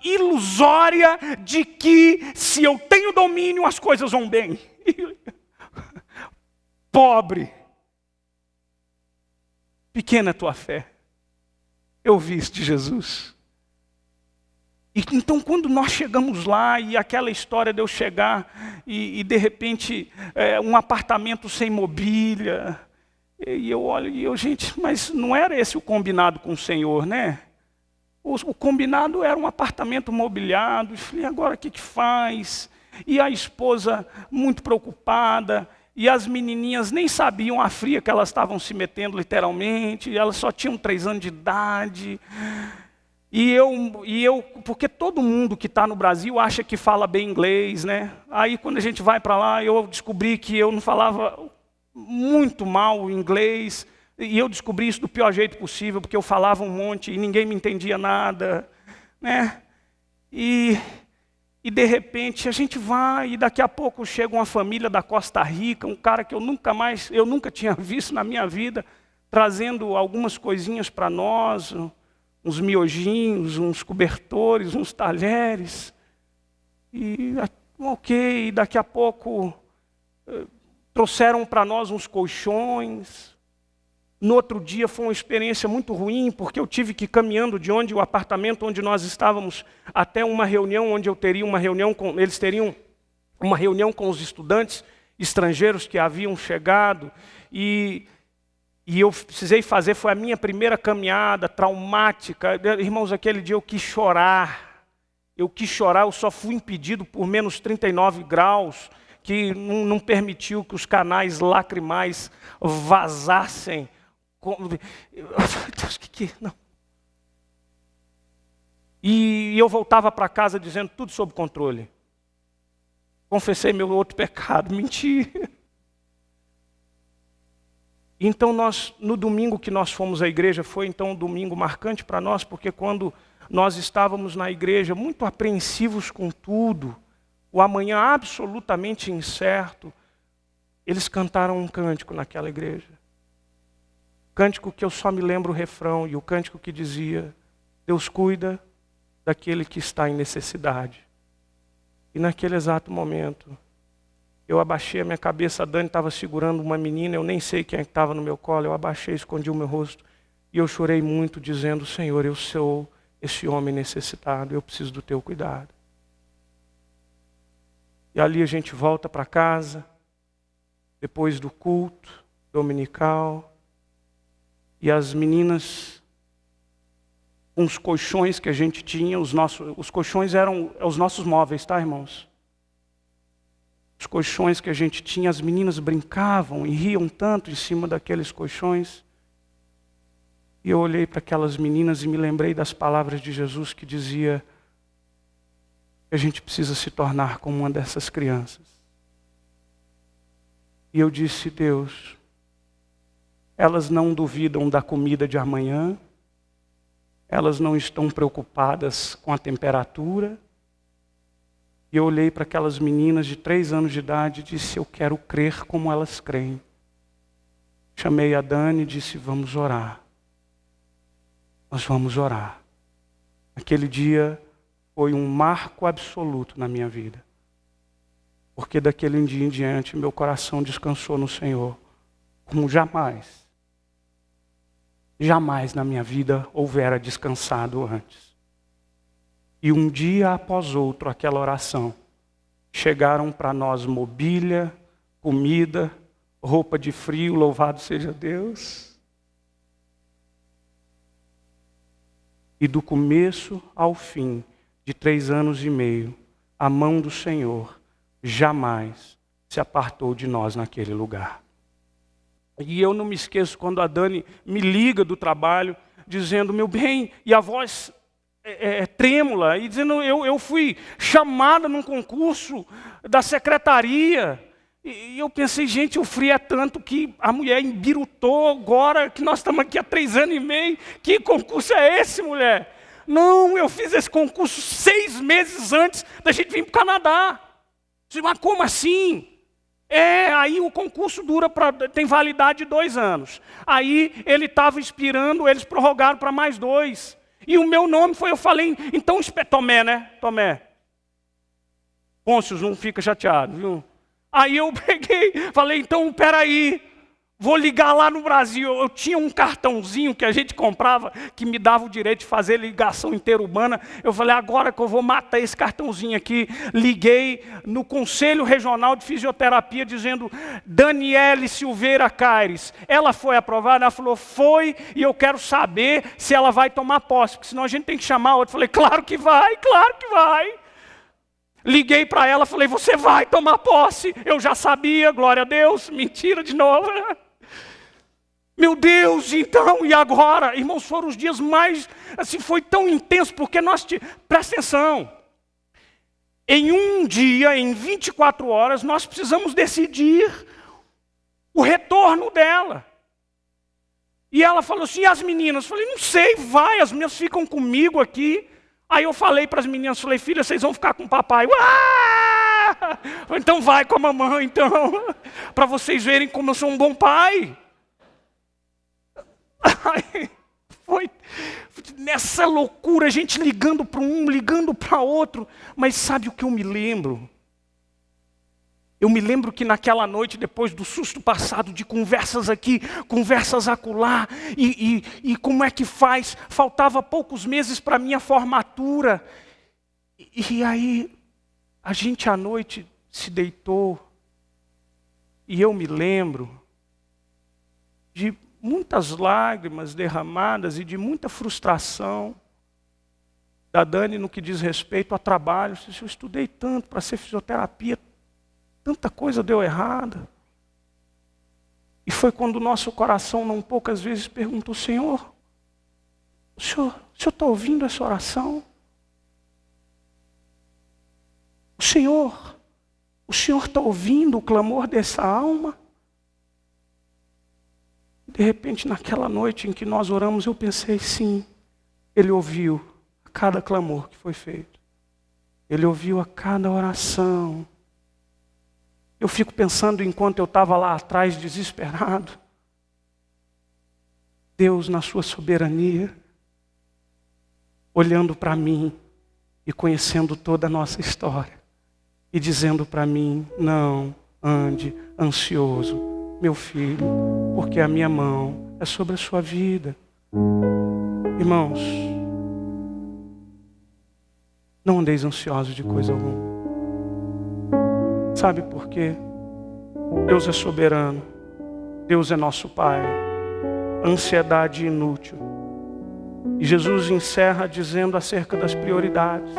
ilusória de que se eu tenho domínio as coisas vão bem. Pobre, pequena é tua fé. eu vi isso de Jesus. E então quando nós chegamos lá, e aquela história de eu chegar, e de repente, um apartamento sem mobília, e eu olho, e eu, gente, mas não era esse o combinado com o Senhor, né? O combinado era um apartamento mobiliado. Eu falei, agora o que faz? E a esposa muito preocupada, e as menininhas nem sabiam a fria que elas estavam se metendo literalmente, e elas só tinham 3 anos de idade. E eu, porque todo mundo que está no Brasil acha que fala bem inglês, né? Aí quando a gente vai para lá, eu descobri que eu não falava muito mal o inglês, e eu descobri isso do pior jeito possível, porque eu falava um monte e ninguém me entendia nada, né? E de repente a gente vai, e daqui a pouco chega uma família da Costa Rica, um cara que eu nunca tinha visto na minha vida, trazendo algumas coisinhas para nós, uns miojinhos, uns cobertores, uns talheres. E ok, daqui a pouco trouxeram para nós uns colchões. No outro dia foi uma experiência muito ruim, porque eu tive que ir caminhando de o apartamento onde nós estávamos até uma reunião onde eles teriam uma reunião com os estudantes estrangeiros que haviam chegado, e eu precisei fazer, foi a minha primeira caminhada traumática. Irmãos, aquele dia eu quis chorar, eu só fui impedido por menos 39 graus, que não permitiu que os canais lacrimais vazassem. Deus, não. E eu voltava para casa dizendo tudo sob controle. Confessei meu outro pecado, menti. Então no domingo que nós fomos à igreja, foi então um domingo marcante para nós, porque quando nós estávamos na igreja muito apreensivos com tudo, o amanhã absolutamente incerto, eles cantaram um cântico naquela igreja. Cântico que eu só me lembro o refrão, e o cântico que dizia, Deus cuida daquele que está em necessidade. E naquele exato momento, eu abaixei a minha cabeça, a Dani estava segurando uma menina, eu nem sei quem estava no meu colo, eu abaixei, escondi o meu rosto, e eu chorei muito, dizendo, Senhor, eu sou esse homem necessitado, eu preciso do teu cuidado. E ali a gente volta para casa, depois do culto dominical, e as meninas, uns colchões que a gente tinha, os colchões eram os nossos móveis, tá, irmãos? Os colchões que a gente tinha, as meninas brincavam e riam tanto em cima daqueles colchões. E eu olhei para aquelas meninas e me lembrei das palavras de Jesus que dizia que a gente precisa se tornar como uma dessas crianças. E eu disse, Deus, elas não duvidam da comida de amanhã, elas não estão preocupadas com a temperatura. E eu olhei para aquelas meninas de 3 anos de idade e disse, eu quero crer como elas creem. Chamei a Dani e disse, vamos orar. Nós vamos orar. Aquele dia foi um marco absoluto na minha vida. Porque daquele dia em diante, meu coração descansou no Senhor, como jamais na minha vida houvera descansado antes. E um dia após outro, aquela oração, chegaram para nós mobília, comida, roupa de frio, louvado seja Deus. E do começo ao fim de 3 anos e meio, a mão do Senhor jamais se apartou de nós naquele lugar. E eu não me esqueço quando a Dani me liga do trabalho, dizendo, meu bem, e a voz trêmula, e dizendo, eu fui chamada num concurso da secretaria. E eu pensei, gente, o frio é tanto que a mulher embirutou agora, que nós estamos aqui há 3 anos e meio. Que concurso é esse, mulher? Não, eu fiz esse concurso 6 meses antes da gente vir para o Canadá. Eu disse, mas como assim? Aí o concurso tem validade de 2 anos. Aí ele estava expirando, eles prorrogaram para mais 2. E o meu nome eu falei, então, Tomé, né? Tomé. Pôncio, não fica chateado, viu? Aí eu peguei, falei, então, peraí, Vou ligar lá no Brasil. Eu tinha um cartãozinho que a gente comprava, que me dava o direito de fazer ligação interurbana. Eu falei, agora que eu vou matar esse cartãozinho aqui. Liguei no Conselho Regional de Fisioterapia, dizendo, Daniele Silveira Caires, ela foi aprovada? Ela falou, foi, e eu quero saber se ela vai tomar posse, porque senão a gente tem que chamar outra. Eu falei, claro que vai, claro que vai. Liguei para ela, falei, você vai tomar posse. Eu já sabia, glória a Deus. Mentira de novo. Meu Deus, então, e agora? Irmãos, foram os dias mais, assim, foi tão intenso, porque presta atenção, em um dia, em 24 horas, nós precisamos decidir o retorno dela. E ela falou assim, e as meninas? Eu falei, não sei, vai, as meninas ficam comigo aqui. Aí eu falei para as meninas, falei, filha, vocês vão ficar com o papai. Uá! Então vai com a mamãe, então, para vocês verem como eu sou um bom pai. Foi nessa loucura, a gente ligando para um, ligando para outro. Mas sabe o que eu me lembro? Eu me lembro que naquela noite, depois do susto passado, de conversas aqui, conversas acolá, e como é que faz? Faltava poucos meses para a minha formatura. E aí, a gente à noite se deitou, e eu me lembro de muitas lágrimas derramadas e de muita frustração da Dani no que diz respeito a trabalho. Eu estudei tanto para ser fisioterapia, tanta coisa deu errada. E foi quando o nosso coração, não poucas vezes, perguntou, Senhor, o Senhor está ouvindo essa oração? O Senhor está ouvindo o clamor dessa alma? De repente, naquela noite em que nós oramos, eu pensei, sim, Ele ouviu a cada clamor que foi feito. Ele ouviu a cada oração. Eu fico pensando, enquanto eu estava lá atrás, desesperado, Deus, na sua soberania, olhando para mim e conhecendo toda a nossa história, e dizendo para mim, não ande ansioso, meu filho, porque a minha mão é sobre a sua vida. Irmãos, não andeis ansiosos de coisa alguma. Sabe por quê? Deus é soberano. Deus é nosso Pai. Ansiedade inútil. E Jesus encerra dizendo acerca das prioridades.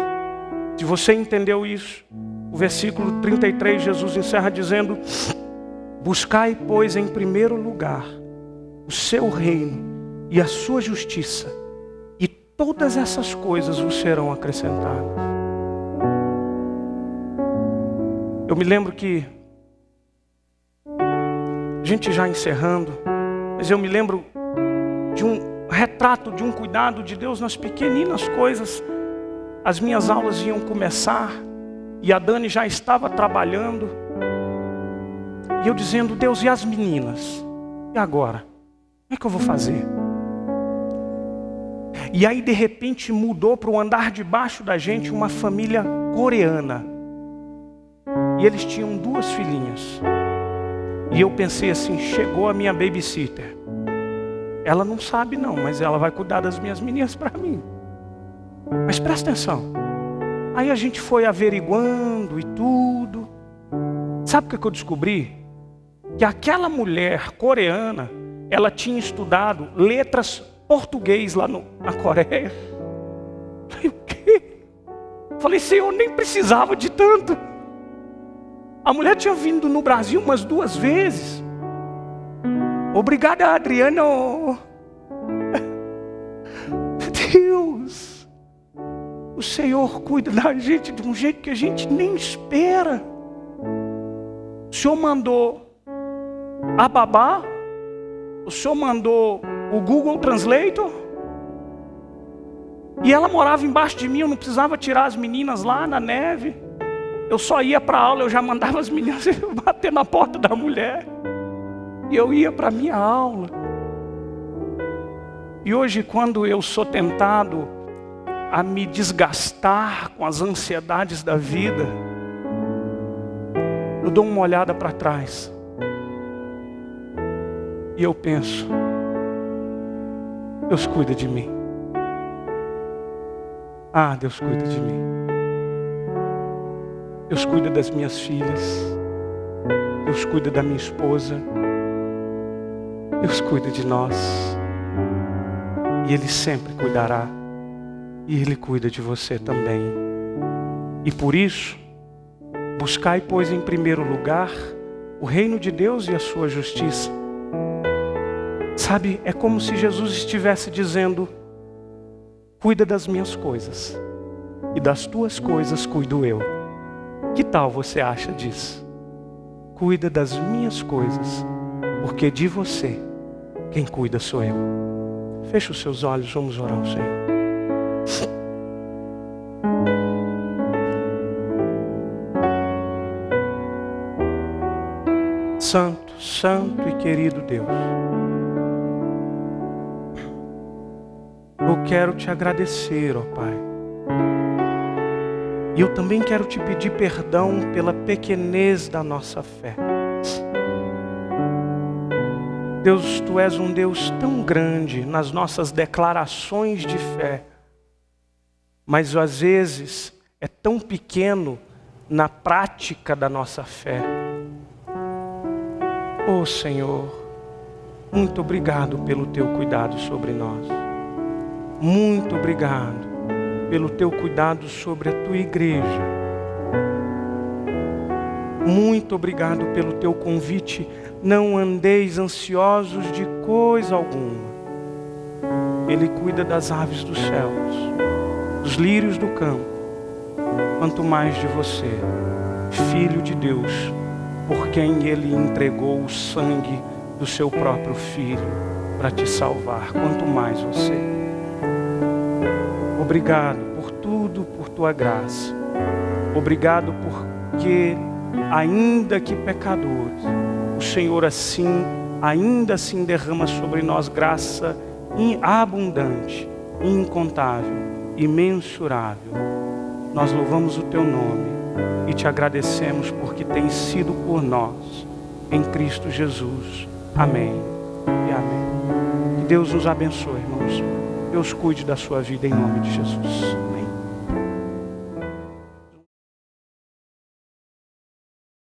Se você entendeu isso, o versículo 33, Jesus encerra dizendo, buscai, pois, em primeiro lugar o seu reino e a sua justiça, e todas essas coisas vos serão acrescentadas. Eu me lembro que, a gente já encerrando, mas eu me lembro de um retrato, de um cuidado de Deus nas pequeninas coisas. As minhas aulas iam começar, e a Dani já estava trabalhando, e eu dizendo, Deus, e as meninas? E agora? Como é que eu vou fazer? E aí de repente mudou para o andar de baixo da gente uma família coreana. E eles tinham 2 filhinhas. E eu pensei assim, chegou a minha babysitter. Ela não sabe não, mas ela vai cuidar das minhas meninas para mim. Mas presta atenção. Aí a gente foi averiguando e tudo. Sabe o que eu descobri? Que aquela mulher coreana, ela tinha estudado letras português lá na Coreia. Falei, o quê? Falei, Senhor, nem precisava de tanto. A mulher tinha vindo no Brasil umas 2 vezes. Obrigada, Adriano. Deus, o Senhor cuida da gente de um jeito que a gente nem espera. O Senhor mandou a babá, o Senhor mandou o Google Translator, e ela morava embaixo de mim, eu não precisava tirar as meninas lá na neve. Eu só ia para a aula, eu já mandava as meninas bater na porta da mulher. E eu ia para a minha aula. E hoje, quando eu sou tentado a me desgastar com as ansiedades da vida, eu dou uma olhada para trás. E eu penso, Deus cuida de mim. Ah, Deus cuida de mim. Deus cuida das minhas filhas. Deus cuida da minha esposa. Deus cuida de nós. E Ele sempre cuidará. E Ele cuida de você também. E por isso, buscai, pois, em primeiro lugar o reino de Deus e a sua justiça. Sabe, é como se Jesus estivesse dizendo: cuida das minhas coisas, e das tuas coisas cuido eu. Que tal você acha disso? Cuida das minhas coisas, porque de você, quem cuida sou eu. Feche os seus olhos, vamos orar ao Senhor. Santo, santo e querido Deus, eu quero te agradecer, ó Pai. E eu também quero te pedir perdão pela pequenez da nossa fé. Deus, Tu és um Deus tão grande nas nossas declarações de fé, mas às vezes é tão pequeno na prática da nossa fé. Oh Senhor, muito obrigado pelo Teu cuidado sobre nós. Muito obrigado pelo Teu cuidado sobre a Tua igreja. Muito obrigado pelo Teu convite. Não andeis ansiosos de coisa alguma. Ele cuida das aves dos céus, dos lírios do campo. Quanto mais de você, Filho de Deus, por quem Ele entregou o sangue do Seu próprio Filho para te salvar. Quanto mais você. Obrigado por tudo, por Tua graça. Obrigado porque, ainda que pecadores, o Senhor ainda assim derrama sobre nós graça abundante, incontável, imensurável. Nós louvamos o Teu nome e te agradecemos porque tem sido por nós, em Cristo Jesus. Amém e amém. Que Deus nos abençoe, irmãos. Deus cuide da sua vida em nome de Jesus.